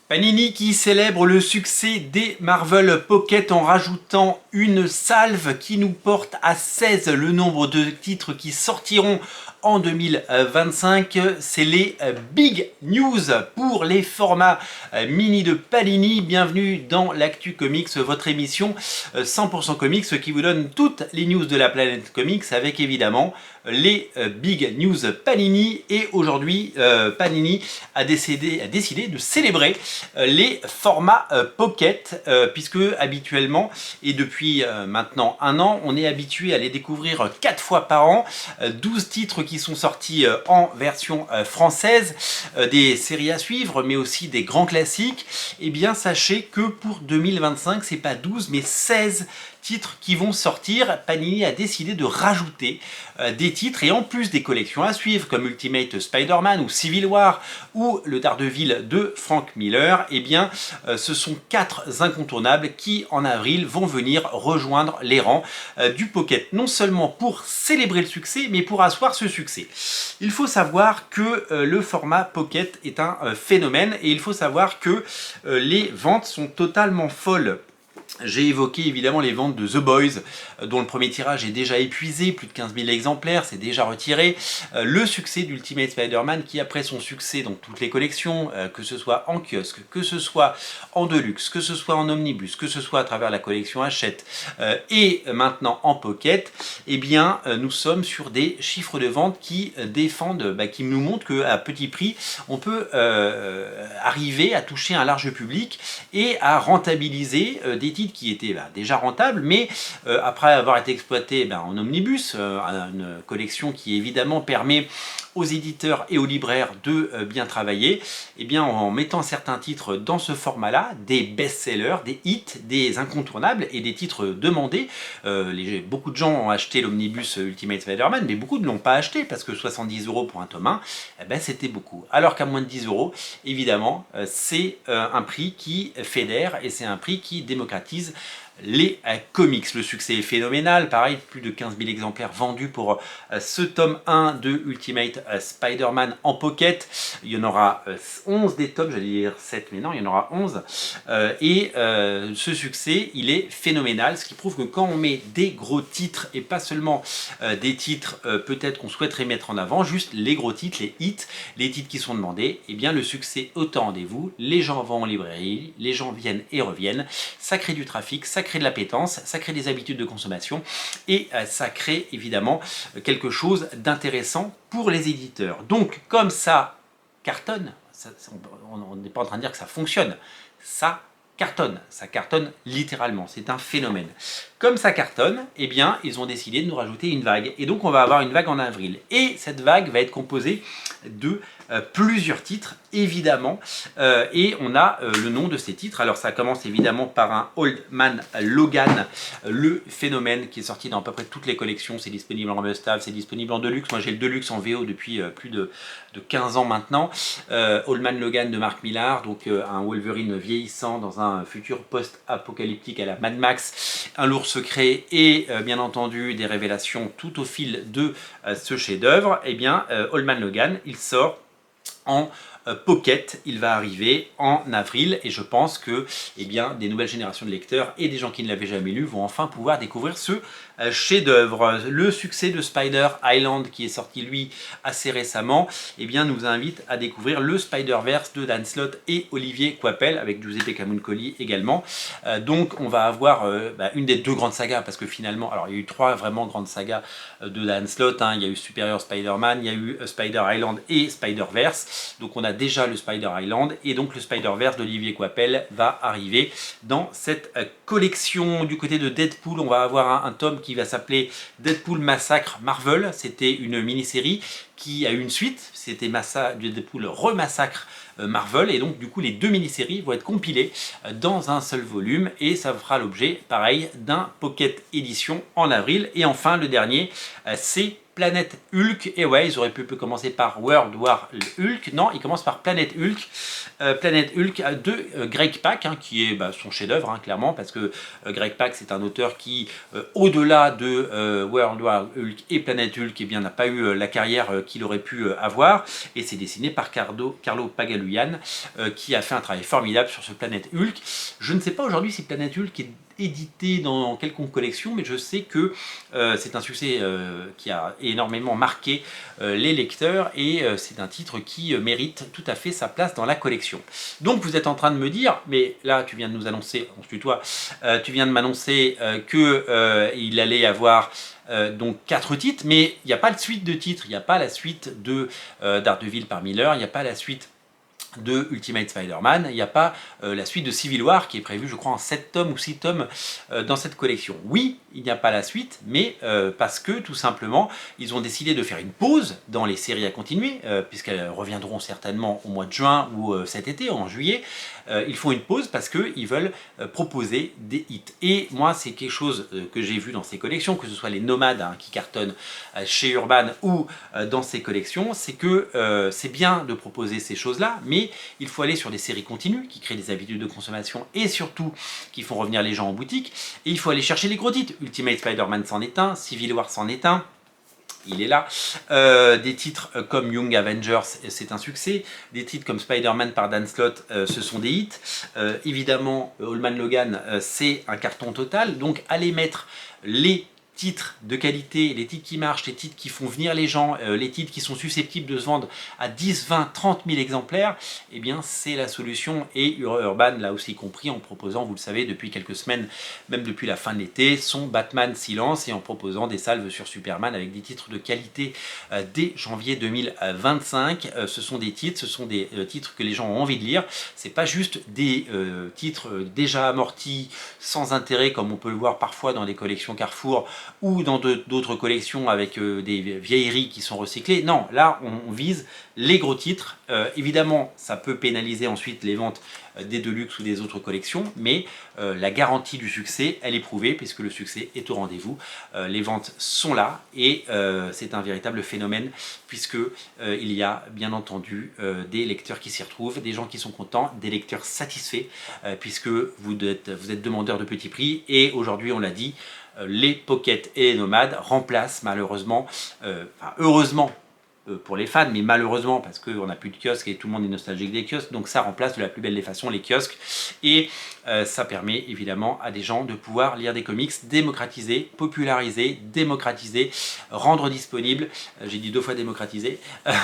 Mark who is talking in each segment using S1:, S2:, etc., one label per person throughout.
S1: Panini qui célèbre le succès des Marvel Pocket en rajoutant une salve qui nous porte à 16 le nombre de titres qui sortiront en 2025. C'est les Big News pour les formats mini de Panini. Bienvenue dans l'Actu Comics, votre émission 100% Comics qui vous donne toutes les news de la planète Comics avec évidemment les Big News Panini. Et aujourd'hui, Panini a décidé de célébrer les formats Pocket, puisque habituellement, et depuis maintenant un an, on est habitué à les découvrir 4 fois par an, 12 titres qui sont sortis en version française, des séries à suivre, mais aussi des grands classiques. Et bien sachez que pour 2025, c'est pas 12 mais 16 titres qui vont sortir. Panini a décidé de rajouter des titres et en plus des collections à suivre comme Ultimate Spider-Man ou Civil War ou le Daredevil de Frank Miller, et bien ce sont 4 incontournables qui en avril vont venir rejoindre les rangs du Pocket, non seulement pour célébrer le succès mais pour asseoir ce succès. Il faut savoir que le format Pocket est un phénomène et il faut savoir que les ventes sont totalement folles. J'ai évoqué évidemment les ventes de The Boys, dont le premier tirage est déjà épuisé, plus de 15 000 exemplaires, c'est déjà retiré. Le succès d'Ultimate Spider-Man qui, après son succès dans toutes les collections, que ce soit en kiosque, que ce soit en deluxe, que ce soit en omnibus, que ce soit à travers la collection Hachette, et maintenant en Pocket, eh bien nous sommes sur des chiffres de vente qui défendent, qui nous montrent qu'à petit prix, on peut arriver à toucher un large public et à rentabiliser des titres qui étaient déjà rentables, mais après avoir été exploité en omnibus, une collection qui évidemment permet aux éditeurs et aux libraires de bien travailler, et bien en mettant certains titres dans ce format-là, des best-sellers, des hits, des incontournables et des titres demandés. Beaucoup de gens ont acheté l'omnibus Ultimate Spider-Man, mais beaucoup ne l'ont pas acheté parce que 70 € pour un tome 1, c'était beaucoup. Alors qu'à moins de 10 €, évidemment, c'est un prix qui fédère et c'est un prix qui démocratise les comics. Le succès est phénoménal, pareil, plus de 15 000 exemplaires vendus pour ce tome 1 de Ultimate Spider-Man en Pocket. Il y en aura 11 des tomes, j'allais dire 7, mais non, il y en aura 11. Ce succès, il est phénoménal, ce qui prouve que quand on met des gros titres, et pas seulement des titres peut-être qu'on souhaiterait mettre en avant, juste les gros titres, les hits, les titres qui sont demandés, et bien le succès est au rendez-vous, les gens vont en librairie, les gens viennent et reviennent, ça crée du trafic, ça crée de l'appétence, ça crée des habitudes de consommation et ça crée évidemment quelque chose d'intéressant pour les éditeurs. Donc comme ça cartonne, on n'est pas en train de dire que ça fonctionne, ça cartonne littéralement, c'est un phénomène. Comme ça cartonne, eh bien ils ont décidé de nous rajouter une vague et donc on va avoir une vague en avril et cette vague va être composée de plusieurs titres évidemment et on a le nom de ces titres. Alors ça commence évidemment par un Old Man Logan, le phénomène qui est sorti dans à peu près toutes les collections, c'est disponible en must-have, c'est disponible en deluxe, moi j'ai le deluxe en VO depuis plus de 15 ans maintenant. Old Man Logan de Mark Millar, donc un Wolverine vieillissant dans un futur post-apocalyptique à la Mad Max, un lourd secret et bien entendu des révélations tout au fil de ce chef-d'œuvre. Et bien Old Man Logan, il sort en Pocket, il va arriver en avril et je pense que des nouvelles générations de lecteurs et des gens qui ne l'avaient jamais lu vont enfin pouvoir découvrir ce chef-d'œuvre. Le succès de Spider Island qui est sorti lui assez récemment nous invite à découvrir le Spider-Verse de Dan Slott et Olivier Coipel avec Giuseppe Camuncoli également. Donc on va avoir une des deux grandes sagas parce que finalement, alors il y a eu 3 vraiment grandes sagas de Dan Slott, il y a eu Superior Spider-Man, il y a eu Spider Island et Spider-Verse. Donc on a déjà le Spider Island et donc le Spider-Verse d'Olivier Coipel va arriver dans cette collection. Du côté de Deadpool, on va avoir un tome qui va s'appeler Deadpool Massacre Marvel. C'était une mini-série qui a eu une suite, c'était Deadpool Remassacre Marvel, et donc du coup les 2 mini-séries vont être compilées dans un seul volume et ça fera l'objet pareil d'un Pocket édition en avril. Et enfin le dernier c'est Planète Hulk. Et ouais, ils auraient pu commencer par World War Hulk. Non, ils commencent par Planète Hulk. Planète Hulk de Greg Pak, hein, qui est son chef-d'œuvre, hein, clairement, parce que Greg Pak, c'est un auteur qui, au-delà de World War Hulk et Planète Hulk, eh bien, n'a pas eu la carrière qu'il aurait pu avoir. Et c'est dessiné par Carlo Pagaluian, qui a fait un travail formidable sur ce Planète Hulk. Je ne sais pas aujourd'hui si Planète Hulk est édité dans quelconque collection, mais je sais que c'est un succès qui a énormément marqué les lecteurs, et c'est un titre qui mérite tout à fait sa place dans la collection. Donc vous êtes en train de me dire, mais là tu viens de nous annoncer, on se tutoie, tu viens de m'annoncer qu'il allait y avoir donc 4 titres, mais il n'y a pas de suite de titres, il n'y a pas la suite de Daredevil par Miller, il n'y a pas la suite de Ultimate Spider-Man, il n'y a pas la suite de Civil War qui est prévue je crois en 7 tomes ou 6 tomes dans cette collection. Oui, il n'y a pas la suite, mais parce que tout simplement ils ont décidé de faire une pause dans les séries à continuer, puisqu'elles reviendront certainement au mois de juin ou cet été, en juillet. Ils font une pause parce qu'ils veulent proposer des hits. Et moi c'est quelque chose que j'ai vu dans ces collections, que ce soit les nomades hein, qui cartonnent chez Urban ou dans ces collections, c'est que c'est bien de proposer ces choses-là, mais il faut aller sur des séries continues qui créent des habitudes de consommation et surtout qui font revenir les gens en boutique. Et il faut aller chercher les gros titres. Ultimate Spider-Man s'en est un, Civil War s'en est un. Il est là. Des titres comme Young Avengers, c'est un succès. Des titres comme Spider-Man par Dan Slott, ce sont des hits. Évidemment, All Man Logan, c'est un carton total. Donc, allez mettre les titres de qualité, les titres qui marchent, les titres qui font venir les gens, les titres qui sont susceptibles de se vendre à 10, 20, 30 000 exemplaires, eh bien c'est la solution. Et Urban l'a aussi compris en proposant, vous le savez, depuis quelques semaines, même depuis la fin de l'été, son Batman Silence, et en proposant des salves sur Superman avec des titres de qualité dès janvier 2025. Ce sont des titres, que les gens ont envie de lire. C'est pas juste des titres déjà amortis, sans intérêt, comme on peut le voir parfois dans les collections Carrefour, ou dans d'autres collections avec des vieilleries qui sont recyclées. Non, là on vise les gros titres. Évidemment ça peut pénaliser ensuite les ventes des Deluxe ou des autres collections, mais la garantie du succès elle est prouvée, puisque le succès est au rendez-vous. Les ventes sont là, et c'est un véritable phénomène, puisque il y a bien entendu des lecteurs qui s'y retrouvent, des gens qui sont contents, des lecteurs satisfaits, puisque vous êtes demandeurs de petits prix, et aujourd'hui on l'a dit, les pockets et les nomades remplacent malheureusement, heureusement pour les fans, mais malheureusement parce qu'on n'a plus de kiosques et tout le monde est nostalgique des kiosques, donc ça remplace de la plus belle des façons les kiosques, et ça permet évidemment à des gens de pouvoir lire des comics, démocratiser, populariser, démocratiser, rendre disponible, j'ai dit 2 fois démocratiser,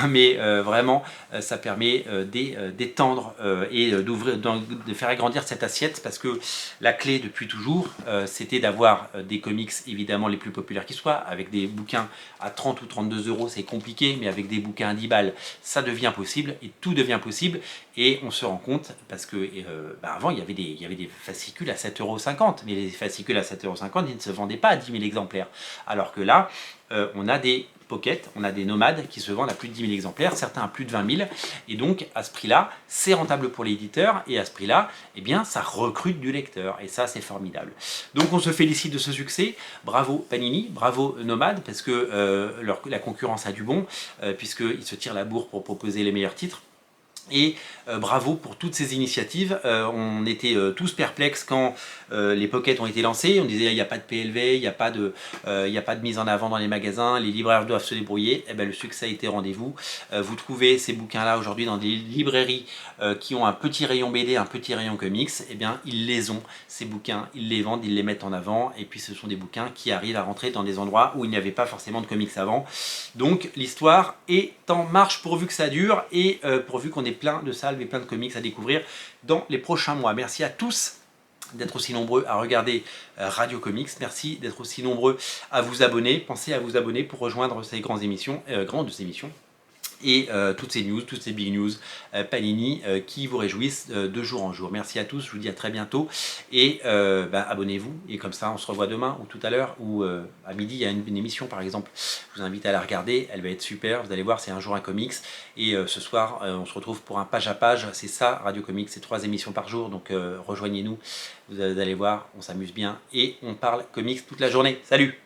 S1: mais vraiment ça permet d'étendre et de faire agrandir cette assiette, parce que la clé depuis toujours c'était d'avoir des comics évidemment les plus populaires qui soient, avec des bouquins à 30 ou 32 euros c'est compliqué, mais avec des bouquins à 10 balles ça devient possible, et tout devient possible. Et on se rend compte, parce que avant il y avait des fascicules à 7,50 €, mais les fascicules à 7,50 € ils ne se vendaient pas à 10 000 exemplaires, alors que là on a des pockets, on a des nomades qui se vendent à plus de 10 000 exemplaires, certains à plus de 20 000, et donc à ce prix-là, c'est rentable pour l'éditeur, et à ce prix-là, eh bien, ça recrute du lecteur, et ça, c'est formidable. Donc on se félicite de ce succès, bravo Panini, bravo Nomade, parce que la concurrence a du bon, puisqu'ils se tirent la bourre pour proposer les meilleurs titres. Et bravo pour toutes ces initiatives. On était tous perplexes quand les pockets ont été lancés. On disait il n'y a pas de PLV, il n'y a pas de mise en avant dans les magasins, les libraires doivent se débrouiller. Et bien, le succès a été au rendez-vous. Vous trouvez ces bouquins-là aujourd'hui dans des librairies qui ont un petit rayon BD, un petit rayon comics. Et bien, ils les ont, ces bouquins, ils les vendent, ils les mettent en avant. Et puis ce sont des bouquins qui arrivent à rentrer dans des endroits où il n'y avait pas forcément de comics avant. Donc l'histoire est en marche pourvu que ça dure, et pourvu qu'on ait plein de salves et plein de comics à découvrir dans les prochains mois. Merci à tous d'être aussi nombreux à regarder Radio Comics. Merci d'être aussi nombreux à vous abonner. Pensez à vous abonner pour rejoindre ces grandes émissions, et toutes ces news, toutes ces big news Panini qui vous réjouissent de jour en jour. Merci à tous, je vous dis à très bientôt, et abonnez-vous, et comme ça on se revoit demain ou tout à l'heure, ou à midi il y a une émission par exemple, je vous invite à la regarder, elle va être super, vous allez voir, c'est un jour un comics, et ce soir on se retrouve pour un page à page, c'est ça Radio Comics, c'est 3 émissions par jour, donc rejoignez-nous, vous allez voir, on s'amuse bien, et on parle comics toute la journée. Salut!